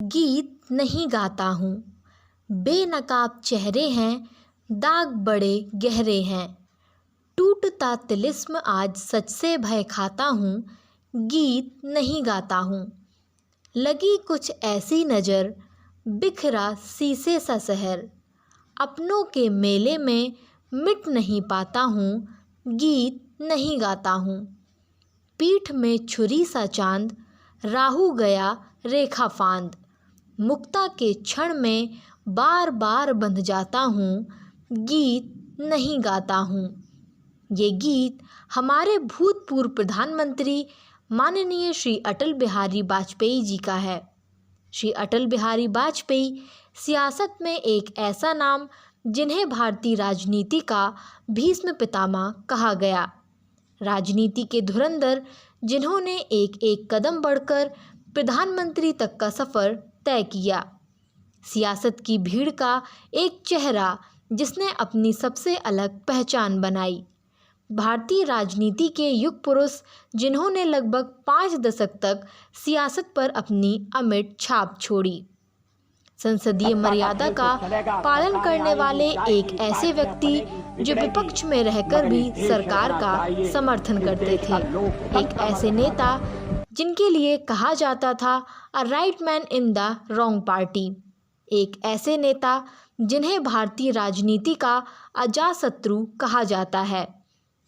गीत नहीं गाता हूँ, बेनकाब चेहरे हैं, दाग बड़े गहरे हैं। टूटता तिलिस्म आज सच से भय खाता हूँ, गीत नहीं गाता हूँ। लगी कुछ ऐसी नज़र, बिखरा शीशे सा शहर। अपनों के मेले में मिट नहीं पाता हूँ, गीत नहीं गाता हूँ। पीठ में छुरी सा चांद, राहु गया रेखा फांद। मुक्ता के क्षण में बार बार बंध जाता हूँ, गीत नहीं गाता हूँ। ये गीत हमारे भूतपूर्व प्रधानमंत्री माननीय श्री अटल बिहारी वाजपेयी जी का है। श्री अटल बिहारी वाजपेयी सियासत में एक ऐसा नाम जिन्हें भारतीय राजनीति का भीष्म पितामह कहा गया। राजनीति के धुरंधर जिन्होंने एक एक कदम बढ़कर प्रधानमंत्री तक का सफ़र तय किया। सियासत की भीड़ का एक चेहरा जिसने अपनी सबसे अलग पहचान बनाई। भारतीय राजनीति के युग पुरुष जिन्होंने लगभग 5 दशक तक सियासत पर अपनी अमिट छाप छोड़ी। संसदीय मर्यादा का पालन करने वाले एक ऐसे व्यक्ति जो विपक्ष में रहकर भी सरकार का समर्थन करते थे। एक ऐसे नेता जिनके लिए कहा जाता था a right man in the wrong party. एक ऐसे नेता जिन्हें भारतीय राजनीति का अजातशत्रु कहा जाता है,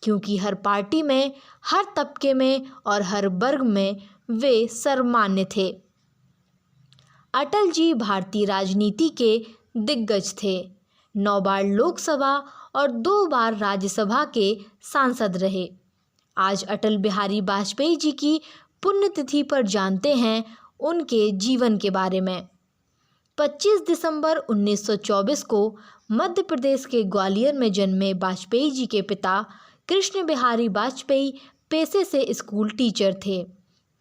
क्योंकि हर पार्टी में, हर तबके में और हर वर्ग में वे सर्वमान्य थे। अटल जी भारतीय राजनीति के दिग्गज थे। 9 बार लोकसभा और 2 बार राज्यसभा के सांसद रहे। आज अटल बिहारी वाजपेयी जी की पुण्यतिथि पर जानते हैं उनके जीवन के बारे में। 25 दिसंबर 1924 को मध्य प्रदेश के ग्वालियर में जन्मे वाजपेयी जी के पिता कृष्ण बिहारी वाजपेयी पेशे से स्कूल टीचर थे।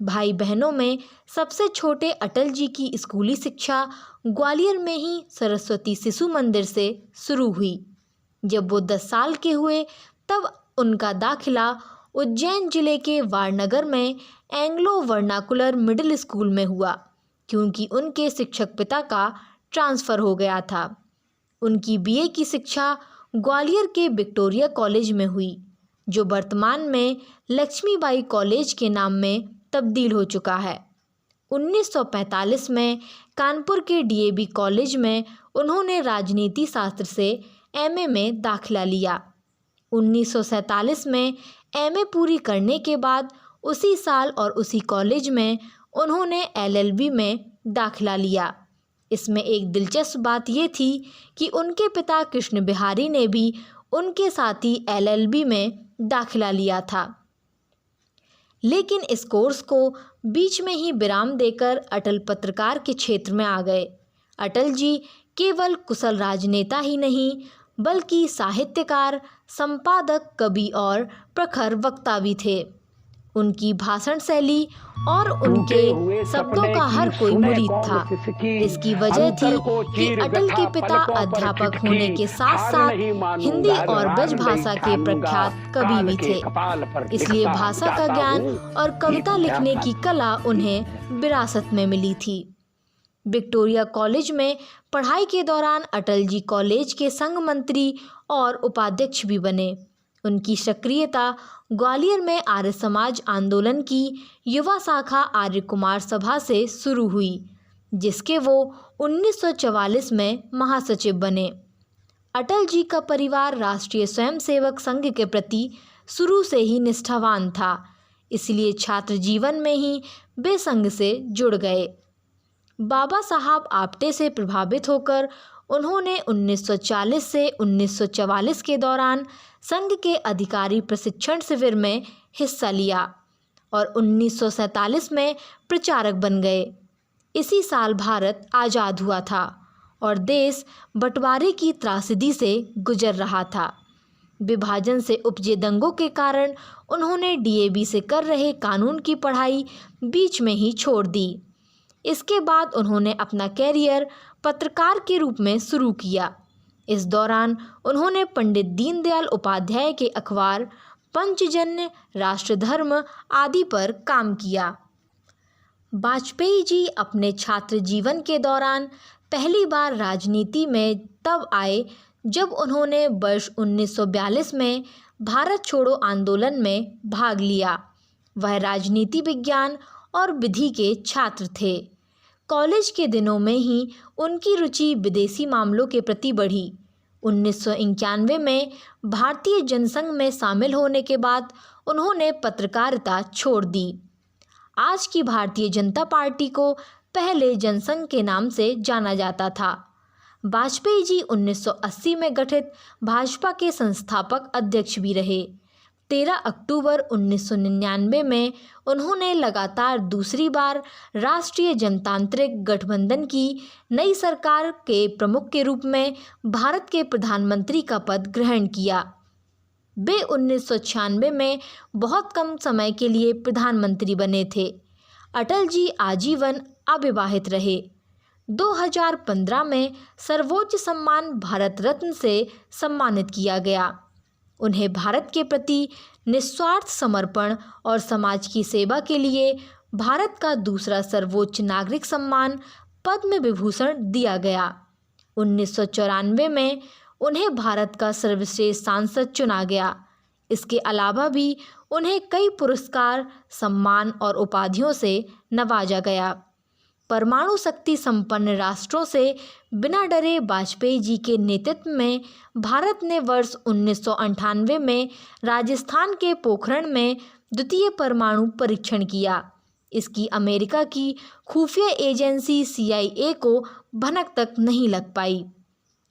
भाई बहनों में सबसे छोटे अटल जी की स्कूली शिक्षा ग्वालियर में ही सरस्वती शिशु मंदिर से शुरू हुई। जब वो 10 साल के हुए तब उनका दाखिला उज्जैन जिले के वारनगर में एंग्लो वर्नाकुलर मिडिल स्कूल में हुआ, क्योंकि उनके शिक्षक पिता का ट्रांसफ़र हो गया था। उनकी बीए की शिक्षा ग्वालियर के विक्टोरिया कॉलेज में हुई, जो वर्तमान में लक्ष्मीबाई कॉलेज के नाम में तब्दील हो चुका है। 1945 में कानपुर के डीएवी कॉलेज में उन्होंने राजनीति शास्त्र से एमए में दाखिला लिया। 1947 में एमए पूरी करने के बाद उसी साल और उसी कॉलेज में उन्होंने एलएलबी में दाखिला लिया। इसमें एक दिलचस्प बात ये थी कि उनके पिता कृष्ण बिहारी ने भी उनके साथ ही एलएलबी में दाखिला लिया था। लेकिन इस कोर्स को बीच में ही विराम देकर अटल पत्रकार के क्षेत्र में आ गए। अटल जी केवल कुशल राजनेता ही नहीं, बल्कि साहित्यकार, संपादक, कवि और प्रखर वक्ता भी थे। उनकी भाषण शैली और उनके शब्दों का हर कोई मुरीद था। इसकी वजह थी कि अटल के पिता अध्यापक होने के साथ साथ हिंदी और ब्रज भाषा के प्रख्यात कवि भी थे। इसलिए भाषा का ज्ञान और कविता लिखने की कला उन्हें विरासत में मिली थी। विक्टोरिया कॉलेज में पढ़ाई के दौरान अटल जी कॉलेज के संघ मंत्री और उपाध्यक्ष भी बने। उनकी सक्रियता ग्वालियर में आर्य समाज आंदोलन की युवा शाखा आर्य कुमार सभा से शुरू हुई, जिसके वो 1944 में महासचिव बने। अटल जी का परिवार राष्ट्रीय स्वयंसेवक संघ के प्रति शुरू से ही निष्ठावान था, इसलिए छात्र जीवन में ही वे संघ से जुड़ गए। बाबा साहब आप्टे से प्रभावित होकर उन्होंने 1940 से 1944 के दौरान संघ के अधिकारी प्रशिक्षण शिविर में हिस्सा लिया और 1947 में प्रचारक बन गए। इसी साल भारत आज़ाद हुआ था और देश बंटवारे की त्रासदी से गुजर रहा था। विभाजन से उपजे दंगों के कारण उन्होंने डीएवी से कर रहे कानून की पढ़ाई बीच में ही छोड़ दी। इसके बाद उन्होंने अपना कैरियर पत्रकार के रूप में शुरू किया। इस दौरान उन्होंने पंडित दीनदयाल उपाध्याय के अखबार पंचजन्य, राष्ट्रधर्म आदि पर काम किया। वाजपेयी जी अपने छात्र जीवन के दौरान पहली बार राजनीति में तब आए जब उन्होंने वर्ष 1942 में भारत छोड़ो आंदोलन में भाग लिया। वह राजनीति विज्ञान और विधि के छात्र थे। कॉलेज के दिनों में ही उनकी रुचि विदेशी मामलों के प्रति बढ़ी। 1991 में भारतीय जनसंघ में शामिल होने के बाद उन्होंने पत्रकारिता छोड़ दी। आज की भारतीय जनता पार्टी को पहले जनसंघ के नाम से जाना जाता था। वाजपेयी जी 1980 में गठित भाजपा के संस्थापक अध्यक्ष भी रहे। 13 अक्टूबर 1999 में उन्होंने लगातार दूसरी बार राष्ट्रीय जनतांत्रिक गठबंधन की नई सरकार के प्रमुख के रूप में भारत के प्रधानमंत्री का पद ग्रहण किया। वे 1996 में बहुत कम समय के लिए प्रधानमंत्री बने थे। अटल जी आजीवन अविवाहित रहे। 2015 में सर्वोच्च सम्मान भारत रत्न से सम्मानित किया गया। उन्हें भारत के प्रति निस्वार्थ समर्पण और समाज की सेवा के लिए भारत का दूसरा सर्वोच्च नागरिक सम्मान पद्म विभूषण दिया गया। 1994 में उन्हें भारत का सर्वश्रेष्ठ सांसद चुना गया। इसके अलावा भी उन्हें कई पुरस्कार, सम्मान और उपाधियों से नवाजा गया। परमाणु शक्ति संपन्न राष्ट्रों से बिना डरे वाजपेयी जी के नेतृत्व में भारत ने वर्ष 1998 में राजस्थान के पोखरण में द्वितीय परमाणु परीक्षण किया। इसकी अमेरिका की खुफिया एजेंसी CIA को भनक तक नहीं लग पाई।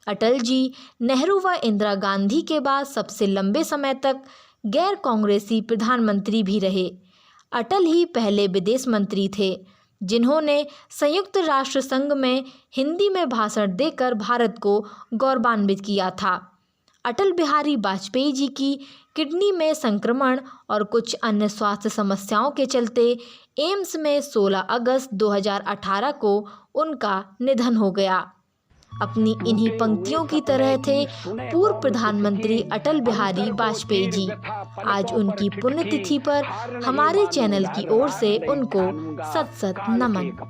अटल जी नेहरू व इंदिरा गांधी के बाद सबसे लंबे समय तक गैर कांग्रेसी प्रधानमंत्री भी रहे। अटल ही पहले विदेश मंत्री थे जिन्होंने संयुक्त राष्ट्र संघ में हिंदी में भाषण देकर भारत को गौरवान्वित किया था। अटल बिहारी वाजपेयी जी की किडनी में संक्रमण और कुछ अन्य स्वास्थ्य समस्याओं के चलते एम्स में 16 अगस्त 2018 को उनका निधन हो गया। अपनी इन्हीं पंक्तियों की तरह थे पूर्व प्रधानमंत्री अटल बिहारी वाजपेयी जी। आज उनकी पुण्यतिथि पर हमारे चैनल की ओर से उनको सत सत नमन।